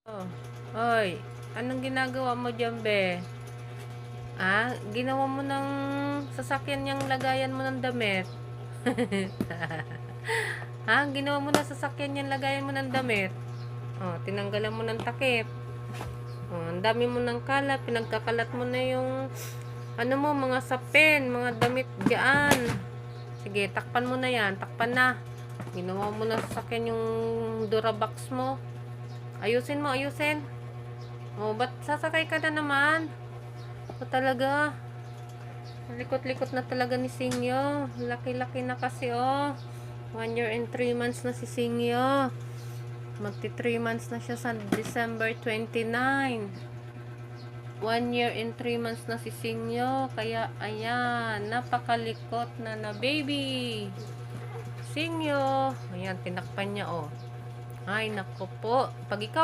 Oh, hoy, anong ginagawa mo diyan, be? Ginawa mo ng sasakyan yung lagayan mo ng damit. Ginawa mo ng sasakyan yung lagayan mo ng damit. Oh, tinanggalan mo ng takip. Oh, ang dami mo ng kalat, pinagkakalat mo na yung ano mo, mga sapin, mga damit diyan. Sige, takpan mo na yan, takpan na. Ginawa mo na sasakyan yung Durabox mo. Ayusin mo, ayusin. Oh, ba't sasakay ka na naman? O talaga, likot-likot na talaga ni Singyo. Laki-laki na kasi, oh. 1 year and 3 months na si Singyo. Magti 3 months na siya sa December 29. 1 year and 3 months na si Singyo. Kaya, ayan, napakalikot na baby. Singyo. Ayan, tinakpan niya, oh. Ay, naku po. Pag ikaw